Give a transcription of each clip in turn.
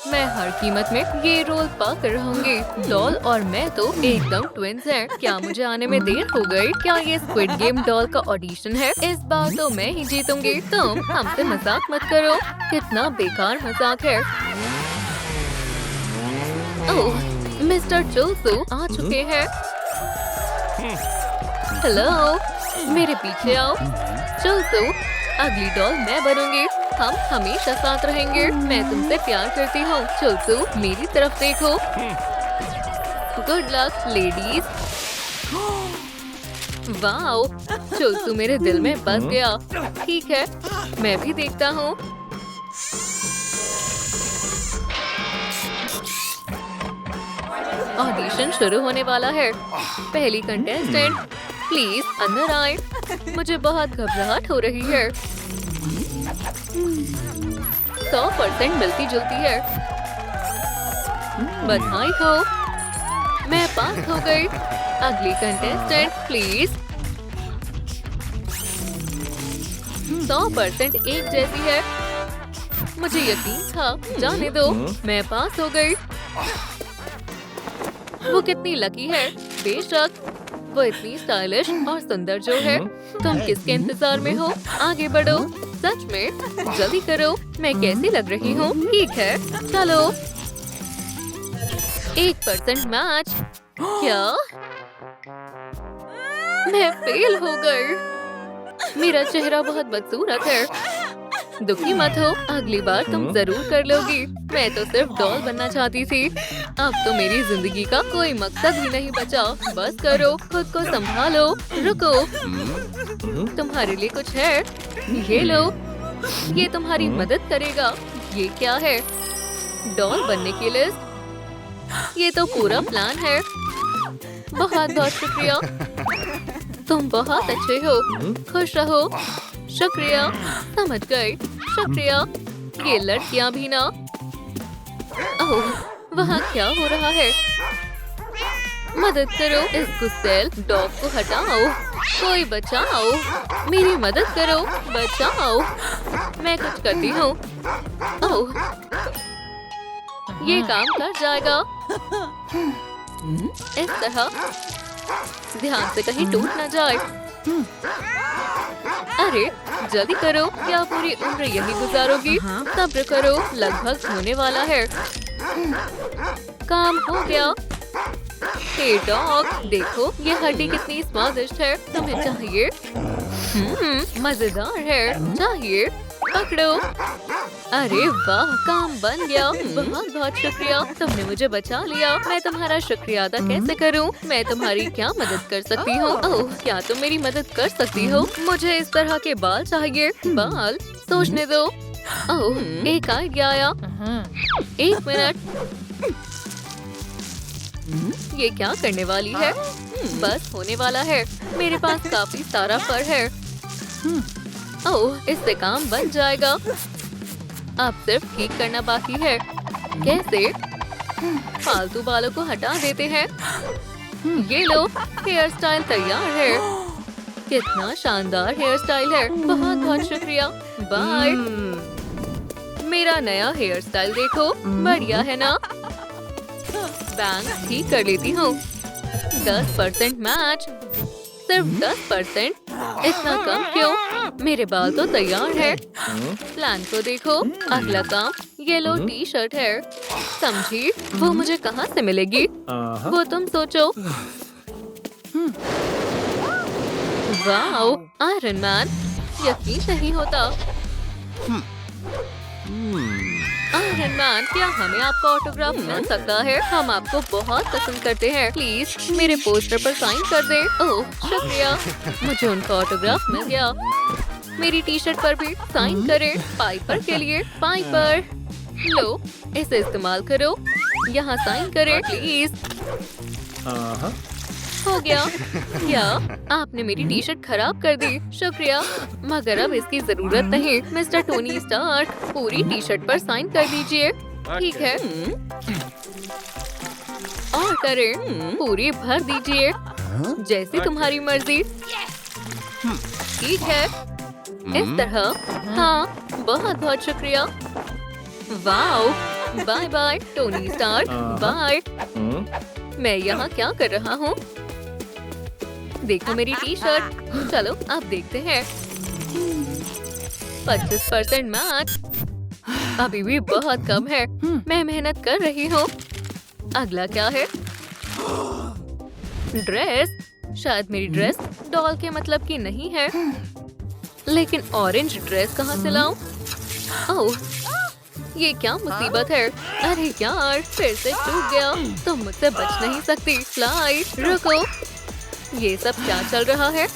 मैं हर कीमत में ये रोल पाकर रहूंगी। डॉल और मैं तो एकदम ट्विंस हैं। क्या मुझे आने में देर हो गई? क्या ये स्क्विड गेम डॉल का ऑडिशन है? इस बार तो मैं ही जीतूंगी। तुम हमसे मजाक मत करो। कितना बेकार मजाक है। ओह, मिस्टर चुलसू आ चुके हैं। हेलो, मेरे पीछे आओ। चुलसू, अगली डॉल मैं बनूंगी। हम हमेशा साथ रहेंगे। मैं तुमसे प्यार करती हूँ। चुलसू, मेरी तरफ देखो। Good luck ladies. वाओ, चुलसू मेरे दिल में बस गया। ठीक है, मैं भी देखता हूँ। ऑडिशन शुरू होने वाला है। पहली कंटेस्टेंट, प्लीज अंदर आए। मुझे बहुत घबराहट हो रही है। 100% मिलती जुलती है। बधाई हो, मैं पास हो गई। अगली कंटेस्टेंट प्लीज। 100% एक जैसी है। मुझे यकीन था। जाने दो, मैं पास हो गई। वो कितनी लकी है। बेशक, वो इतनी स्टाइलिश और सुंदर जो है। तुम किसके इंतजार में हो? आगे बढ़ो। सच में, जल्दी करो। मैं कैसी लग रही हूँ? ठीक है, चलो। 1% मैच। क्या? मैं फेल हो गई। मेरा चेहरा बहुत बदसूरत है। दुखी मत हो, अगली बार तुम जरूर कर लोगी। मैं तो सिर्फ डॉल बनना चाहती थी। अब तो मेरी जिंदगी का कोई मकसद ही नहीं बचा। बस करो, खुद को संभालो। रुको, तुम्हारे लिए कुछ है। ये लो, ये तुम्हारी मदद करेगा। ये क्या है? डॉल बनने की लिस्ट। ये तो पूरा प्लान है। बहुत बहुत शुक्रिया। तुम बहुत अच्छे हो। खुश रहो। शुक्रिया, समझ गए। शुक्रिया। ये लड़कियां भी ना। ओह, वहाँ क्या हो रहा है? मदद करो, इस गुस्सेल डॉग को हटाओ। कोई बचाओ, मेरी मदद करो। बचाओ, मैं कुछ करती हूँ। ओह, ये काम कर जाएगा। इस तरह, ध्यान से कहीं टूट ना जाए। अरे, जल्दी करो। क्या पूरी उम्र यही गुजारोगी? सब्र करो, लगभग होने वाला है। काम हो गया। हे डॉग, देखो ये हड्डी कितनी स्वादिष्ट है। तुम्हें चाहिए? मजेदार है। चाहिए? पकड़ो। अरे वाह, काम बन गया। बहुत बहुत शुक्रिया, तुमने मुझे बचा लिया। मैं तुम्हारा शुक्रिया अदा कैसे करूं? मैं तुम्हारी क्या मदद कर सकती हूँ? ओह, क्या तुम मेरी मदद कर सकती हो? मुझे इस तरह के बाल चाहिए। बाल? सोचने दो। ओह, एक आइडिया आया। 1 मिनट। ये क्या करने वाली है? बस होने वाला है। मेरे पास काफी सारा फर है। ओह, इससे काम बन जाएगा। अब सिर्फ ठीक करना बाकी है। कैसे? फालतू बालों को हटा देते हैं। ये लो, हेयर स्टाइल तैयार है। कितना शानदार हेयर स्टाइल है। बहुत बहुत शुक्रिया। बाय। मेरा नया हेयर स्टाइल देखो, बढ़िया है ना? बैंग ठीक कर लेती हूँ। 10% मैच। सिर्फ 10%? इतना कम क्यों? मेरे बाल तो तैयार है। प्लान को देखो। अगला काम येलो टी शर्ट है। समझी? वो मुझे कहाँ से मिलेगी? वो तुम सोचो। वाओ, आयरन मैन, यकीन नहीं होता। आयरन मैन, क्या हमें आपका ऑटोग्राफ मिल सकता है? हम आपको बहुत पसंद करते हैं। प्लीज मेरे पोस्टर पर साइन कर दे। ओह, शुक्रिया। मुझे उनका ऑटोग्राफ मिल गया। मेरी टी शर्ट पर भी साइन करें। पाइपर के लिए। पाइपर, लो, इसे इस्तेमाल करो। यहाँ साइन करें प्लीज। हो गया। क्या आपने मेरी टी शर्ट खराब कर दी? शुक्रिया, मगर अब इसकी जरूरत नहीं। मिस्टर टोनी स्टार्क, पूरी टी शर्ट पर साइन कर दीजिए। ठीक है, और करें। पूरी भर दीजिए, जैसी तुम्हारी मर्जी। ठीक है, इस तरह। हाँ, बहुत बहुत शुक्रिया। Wow, bye bye Tony Stark, bye. मैं यहाँ क्या कर रहा हूँ? देखो मेरी टी शर्ट। चलो अब देखते हैं। 25% मैच। अभी भी बहुत कम है। मैं मेहनत कर रही हूँ। अगला क्या है? ड्रेस। शायद मेरी ड्रेस डॉल के मतलब की नहीं है। लेकिन ऑरेंज ड्रेस कहाँ से लाऊं? ओह, ये क्या मुसीबत है? अरे यार, फिर से टूट गया। तुम मुझसे बच नहीं सकती। फ्लाई, रुको। ये सब क्या चल रहा है?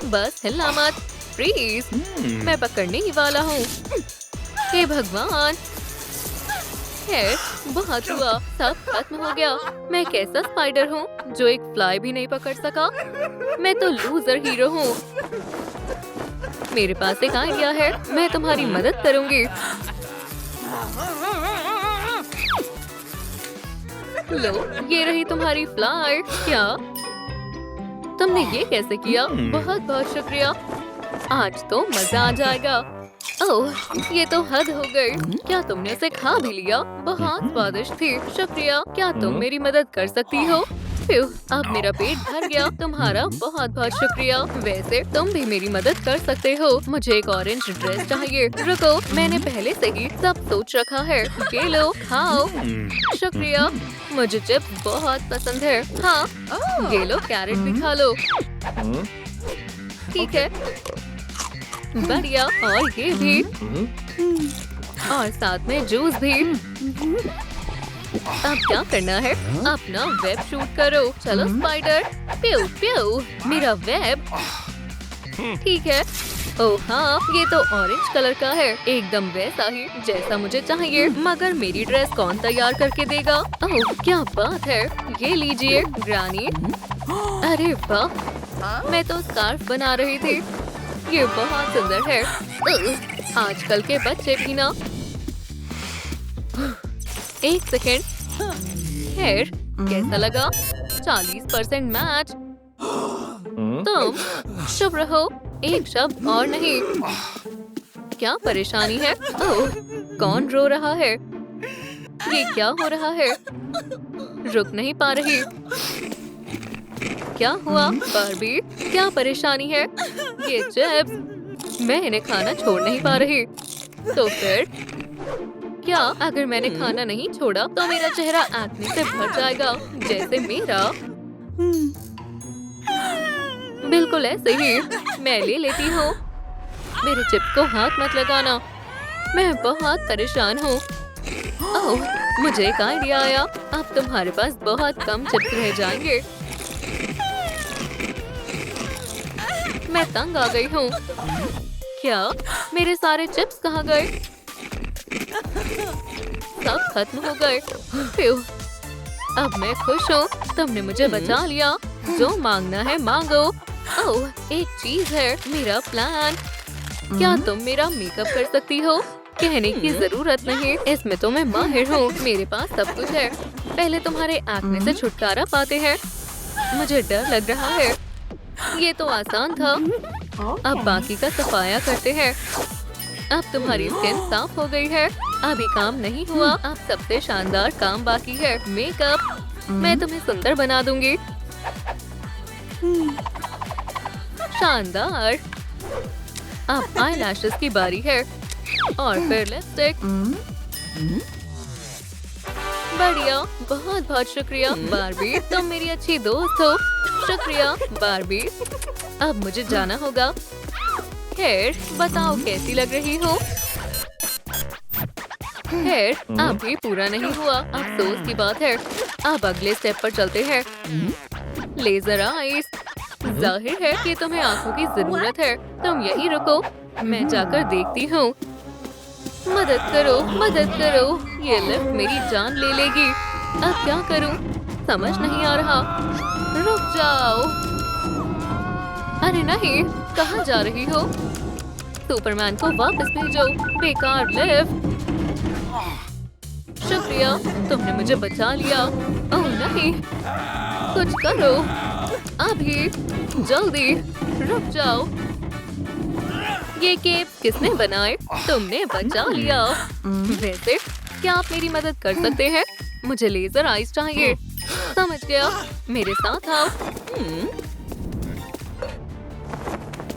बस हिलना मत। फ्रीज। मैं पकड़ने ही वाला हूँ। हे भगवान। खैर, बहुत हुआ। सब खत्म हो गया। मैं कैसा स्पाइडर हूँ जो एक फ्लाई भी नहीं पकड़ सका? मैं तो लूजर हीरो हूँ। मेरे पास एक आइडिया है। मैं तुम्हारी मदद करूंगी। लो, ये रही तुम्हारी फ्लाई। क्या तुमने ये कैसे किया? बहुत बहुत शुक्रिया। आज तो मजा आ जाएगा। ओह, ये तो हद हो गई। क्या तुमने उसे खा भी लिया? बहुत स्वादिष्ट थी। शुक्रिया। क्या तुम मेरी मदद कर सकती हो? फ्यू, अब मेरा पेट भर गया। तुम्हारा बहुत बहुत शुक्रिया। वैसे तुम भी मेरी मदद कर सकते हो। मुझे एक ऑरेंज ड्रेस चाहिए। रुको, मैंने पहले से ही सब सोच रखा है। ये लो, खाओ। शुक्रिया। मुझे चिप्स बहुत पसंद है। हाँ, ये लो, कैरेट भी खा लो। ठीक है, बढ़िया। और ये भी, और साथ में जूस भी। अब क्या करना है? अपना वेब शूट करो। चलो स्पाइडर। प्यू प्यू, मेरा वेब। ठीक है। ओह हाँ, ये तो ऑरेंज कलर का है। एकदम वैसा ही जैसा मुझे चाहिए। मगर मेरी ड्रेस कौन तैयार करके देगा? ओह, क्या बात है। ये लीजिए ग्रानी। अरे वाह, मैं तो स्कार्फ बना रही थी। ये बहुत सुंदर है। आजकल के बच्चे भी ना। एक सेकेंड। खैर, कैसा लगा? 40% मैच। तुम चुप रहो। एक शब्द और नहीं। क्या परेशानी है? ओह, कौन रो रहा है? ये क्या हो रहा है? रुक नहीं पा रही। क्या हुआ बार्बी? क्या परेशानी है? ये चिप्स, मैं इन्हें खाना छोड़ नहीं पा रही। तो फिर क्या? अगर मैंने खाना नहीं छोड़ा तो मेरा चेहरा एक्ने से भर जाएगा, जैसे मेरा। बिल्कुल ऐसे ही। मैं ले लेती हूँ। मेरे चिप्स को हाथ मत लगाना। मैं बहुत परेशान हूँ। ओह, मुझे एक आइडिया आया। अब तुम्हारे पास बहुत कम चिप्स रह जाएंगे। मैं तंग आ गई हूँ। क्या? मेरे सारे चिप्स कहाँ गए? सब खत्म हो गए। फ्यू, अब मैं खुश हूँ। तुमने मुझे बचा लिया। जो मांगना है मांगो। ओह, एक चीज है, मेरा प्लान। क्या तुम मेरा मेकअप कर सकती हो? कहने की जरूरत नहीं, इसमें तो मैं माहिर हूँ। मेरे पास सब कुछ है। पहले तुम्हारे एक्ने से छुटकारा पाते हैं। मुझे डर लग रहा है। ये तो आसान था। अब बाकी का सफाया करते हैं। अब तुम्हारी स्किन साफ हो गई है। अभी काम नहीं हुआ। अब सबसे शानदार काम बाकी है, मेकअप। मैं तुम्हें सुंदर बना दूंगी। शानदार। अब आईलैशेस की बारी है। और फिर लिपस्टिक। बढ़िया, बहुत बहुत शुक्रिया बार्बी। तुम मेरी अच्छी दोस्त हो। शुक्रिया बार्बी। अब मुझे जाना होगा। खैर, बताओ कैसी लग रही हो? खैर, अभी पूरा नहीं हुआ। अफसोस की बात है। अब अगले स्टेप पर चलते हैं। Laser eyes. जाहिर है कि तुम्हें आंखों की जरूरत है। तुम यहीं रुको, मैं जाकर देखती हूँ। मदद करो, मदद करो। ये लिफ्ट मेरी जान ले लेगी। अब क्या करूँ? समझ नहीं आ रहा। रुक जाओ। अरे नहीं, कहाँ जा रही हो? सुपरमैन को वापस भेजो। बेकार लिफ्ट। शुक्रिया, तुमने मुझे बचा लिया। ओह नहीं, कुछ करो अभी, जल्दी। रुक जाओ। ये केप किसने बनाए? तुमने बचा लिया। वैसे क्या आप मेरी मदद कर सकते हैं? मुझे लेजर आइस चाहिए। समझ गया, मेरे साथ आओ।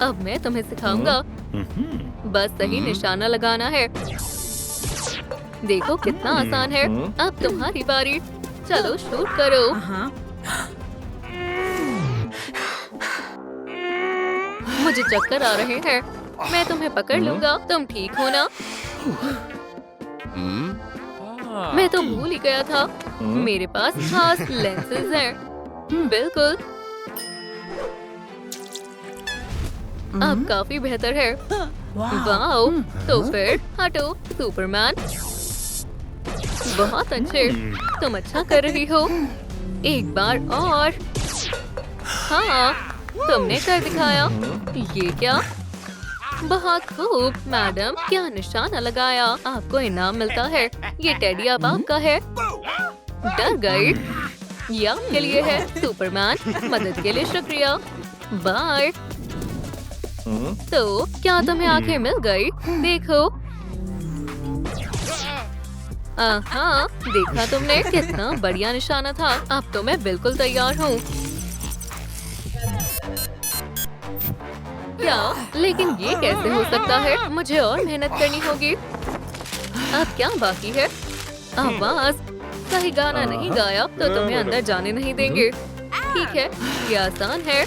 अब मैं तुम्हें सिखाऊंगा। बस सही निशाना लगाना है। देखो कितना आसान है। अब तुम्हारी बारी। चलो शूट करो। मुझे चक्कर आ रहे हैं। मैं तुम्हें पकड़ लूंगा। तुम ठीक हो ना? मैं तो भूल ही गया था। मेरे पास खास लेंसेज हैं। बिल्कुल। अब काफी बेहतर है। वाओ! तो फिर हटो सुपरमैन। बहुत अच्छे। तुम अच्छा कर रही हो। एक बार और। हाँ, तुमने कर दिखाया। ये क्या? बहुत खूब मैडम, क्या निशाना लगाया। आपको इनाम मिलता है। ये टेडी अब आपका है। डर गई? ये आपके लिए है सुपरमैन। मदद के लिए शुक्रिया। बाय। तो क्या तुम्हें आंखें मिल गई? देखो। हाँ, देखा तुमने? कितना बढ़िया निशाना था। अब तो मैं बिल्कुल तैयार हूँ। क्या? लेकिन ये कैसे हो सकता है? मुझे और मेहनत करनी होगी। अब क्या बाकी है? आवाज। सही गाना नहीं गाया तो तुम्हें अंदर जाने नहीं देंगे। ठीक है, ये आसान है।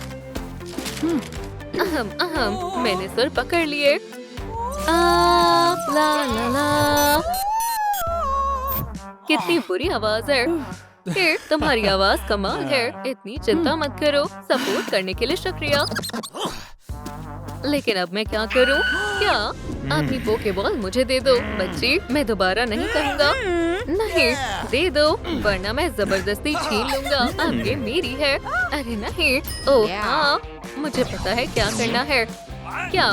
अहम अहम, मैंने सुर पकड़ लिए। ला ला ला। कितनी बुरी आवाज है। तुम्हारी आवाज कमाल है। इतनी चिंता मत करो। सपोर्ट करने के लिए शुक्रिया। लेकिन अब मैं क्या करूं? क्या? अपनी पोकेबॉल मुझे दे दो बच्ची। मैं दोबारा नहीं कहूँगा। नहीं, दे दो वरना मैं जबरदस्ती छीन लूंगा। अब ये मेरी है। अरे नहीं। ओह हाँ, मुझे पता है क्या करना है। क्या?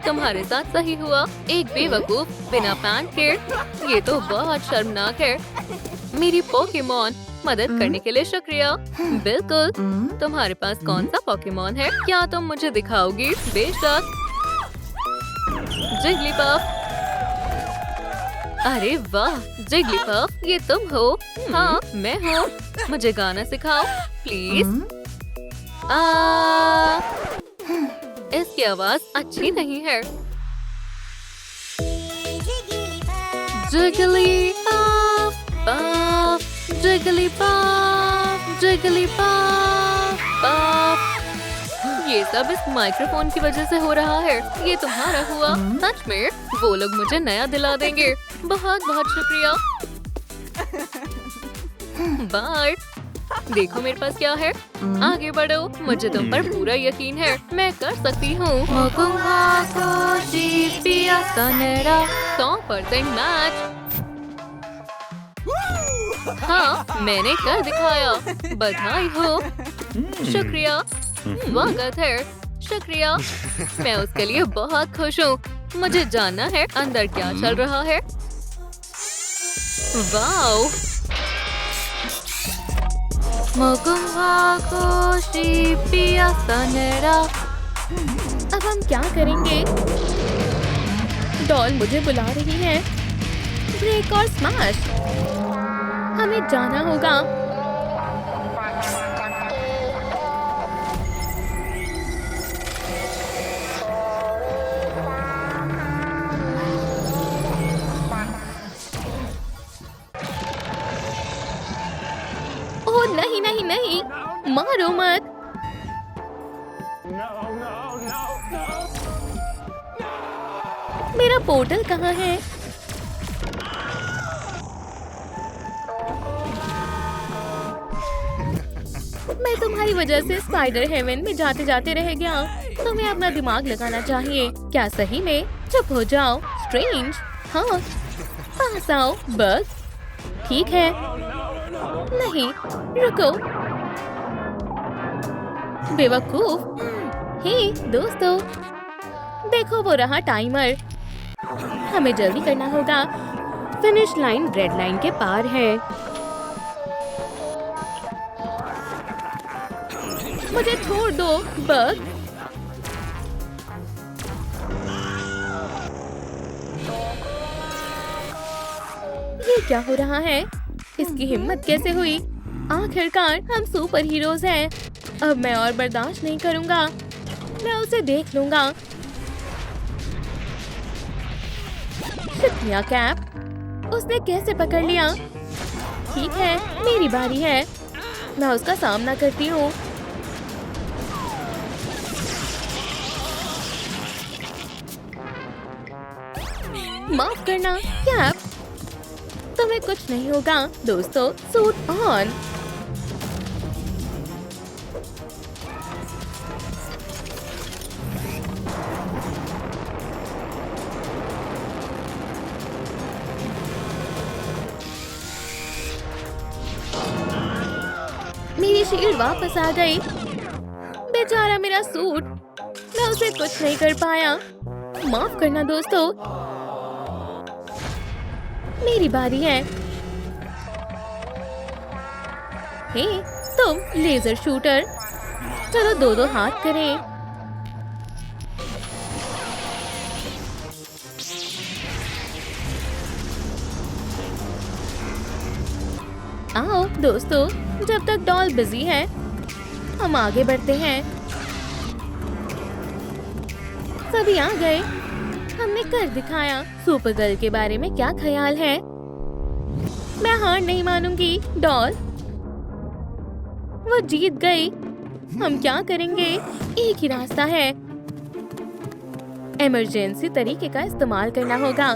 तुम्हारे साथ सही हुआ। एक बेवकूफ बिना पैंट के। ये तो बहुत शर्मनाक है। मेरी पोकेमॉन, मदद करने के लिए शुक्रिया। बिल्कुल। तुम्हारे पास कौन सा पोकेमॉन है? क्या तुम मुझे दिखाओगी? बेशक। जिगलीपफ। अरे वाह जिगलीपफ, ये तुम हो? हाँ, मैं हूँ। मुझे गाना सिखाओ प्लीज। इसकी आवाज अच्छी नहीं है। जिगलीपफ, पफ, जिगलीपफ, जिगलीपफ, पफ। ये सब इस माइक्रोफोन की वजह से हो रहा है। ये तुम्हारा हुआ। सच में? वो लोग मुझे नया दिला देंगे। बहुत बहुत शुक्रिया। बाय। देखो मेरे पास क्या है। आगे बढ़ो। मुझे तुम पर पूरा यकीन है। मैं कर सकती हूँ। 100% मैच। हाँ, मैंने कर दिखाया। बधाई हो। शुक्रिया। स्वागत है। शुक्रिया। मैं उसके लिए बहुत खुश हूँ। मुझे जानना है अंदर क्या चल रहा है। वाओ! अब हम क्या करेंगे? डॉल मुझे बुला रही है। ब्रेक और स्मैश। हमें जाना होगा। ओह नहीं नहीं नहीं, मारो मत। मेरा पोर्टल कहाँ है? मैं तुम्हारी वजह से स्पाइडर हेवन में जाते जाते रह गया। तुम्हें अपना दिमाग लगाना चाहिए। क्या सही में? चुप हो जाओ। स्ट्रेंज। हाँ, पास आओ। बस ठीक है। नहीं, रुको। बेवकूफ। हे दोस्तों, देखो वो रहा टाइमर। हमें जल्दी करना होगा। फिनिश लाइन रेड लाइन के पार है। मुझे छोड़ दो बग। ये क्या हो रहा है? इसकी हिम्मत कैसे हुई? आखिरकार हम सुपर हीरोज हैं। अब मैं और बर्दाश्त नहीं करूंगा। मैं उसे देख लूंगा। शुक्रिया कैप। उसने कैसे पकड़ लिया? ठीक है, मेरी बारी है। मैं उसका सामना करती हूँ। माफ करना कैप, तुम्हें कुछ नहीं होगा। दोस्तों, सूट ऑन। मेरी शील्ड वापस आ गई। बेचारा मेरा सूट, मैं उसे कुछ नहीं कर पाया। माफ करना दोस्तों। मेरी बारी है। हे, तुम लेजर शूटर, चलो दो दो हाथ करें। आओ दोस्तों, जब तक डॉल बिजी है हम आगे बढ़ते हैं। सभी आ गए। हमने कर दिखाया। सुपर गर्ल के बारे में क्या ख्याल है? मैं हार नहीं मानूंगी। डॉल, वो जीत गई। हम क्या करेंगे? एक ही रास्ता है। इमरजेंसी तरीके का इस्तेमाल करना होगा।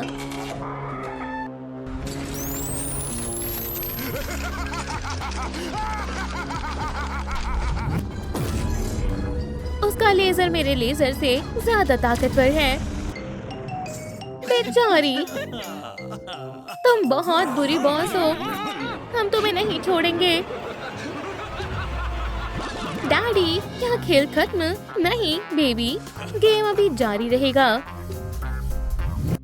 उसका लेजर मेरे लेजर से ज्यादा ताकतवर है। बेचारी, तुम बहुत बुरी बॉस हो। हम तुम्हें नहीं छोड़ेंगे। डैडी, क्या खेल खत्म? नहीं बेबी, गेम अभी जारी रहेगा।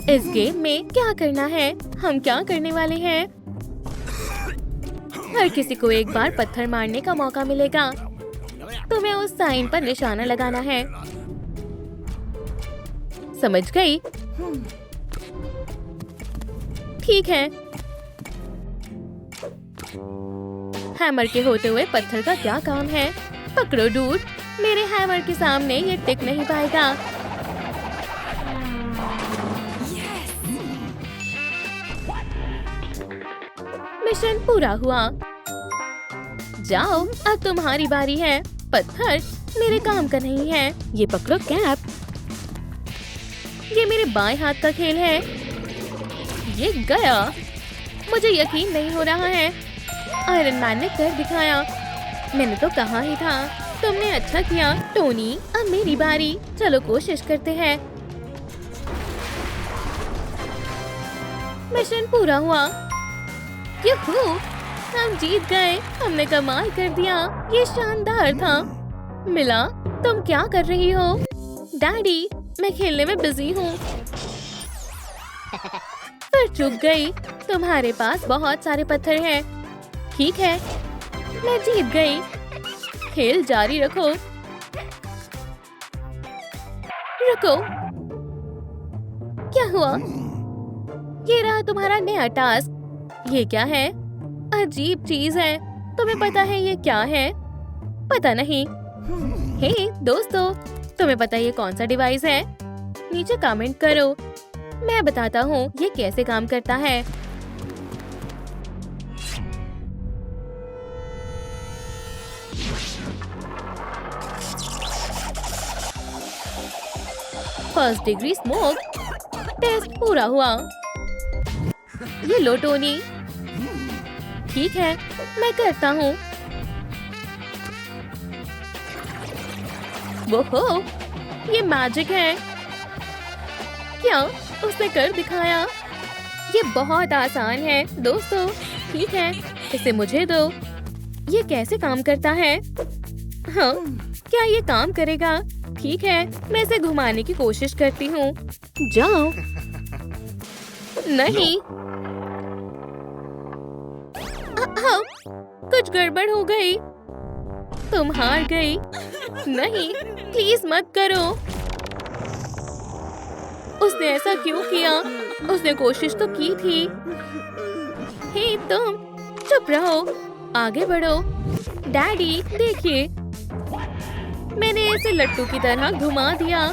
इस गेम में क्या करना है? हम क्या करने वाले हैं? हर किसी को एक बार पत्थर मारने का मौका मिलेगा। तुम्हें उस साइन पर निशाना लगाना है। समझ गई? ठीक है। हैमर के होते हुए पत्थर का क्या काम है? पकड़ो डूड, मेरे हैमर के सामने ये टिक नहीं पाएगा। मिशन पूरा हुआ। जाओ, अब तुम्हारी बारी है। पत्थर मेरे काम का नहीं है। ये पकड़ो कैप। ये मेरे बाएं हाथ का खेल है। ये गया। मुझे यकीन नहीं हो रहा है। आयरन मैन ने कर दिखाया। मैंने तो कहा ही था। तुमने अच्छा किया टोनी। अब मेरी बारी। चलो कोशिश करते हैं। मिशन पूरा हुआ। यूहू, हम जीत गए। हमने कमाल कर दिया। ये शानदार था। मिला, तुम क्या कर रही हो? डैडी, मैं खेलने में बिजी हूँ। फिर चुप गई। तुम्हारे पास बहुत सारे पत्थर हैं। ठीक है, मैं जीत गई। खेल जारी रखो। रुको, क्या हुआ? ये रहा तुम्हारा नया टास्क। ये क्या है? अजीब चीज है। तुम्हें पता है ये क्या है? पता नहीं। हे दोस्तों, तुम्हें पता है ये कौन सा डिवाइस है? नीचे कमेंट करो। मैं बताता हूँ ये कैसे काम करता है। फर्स्ट डिग्री स्मोक टेस्ट पूरा हुआ। ये लो टोनी। ठीक है, मैं करता हूँ। वो, ये मैजिक है। क्या उसने कर दिखाया? ये बहुत आसान है दोस्तों। ठीक है, इसे मुझे दो। ये कैसे काम करता है? हाँ, क्या ये काम करेगा? ठीक है, मैं इसे घुमाने की कोशिश करती हूँ। जाओ। नहीं, कुछ गड़बड़ हो गई। तुम हार गई। नहीं, प्लीज मत करो। उसने ऐसा क्यों किया? उसने कोशिश तो की थी। हे तुम, चुप रहो, आगे बढ़ो। डैडी देखिए, मैंने इसे लट्टू की तरह घुमा दिया।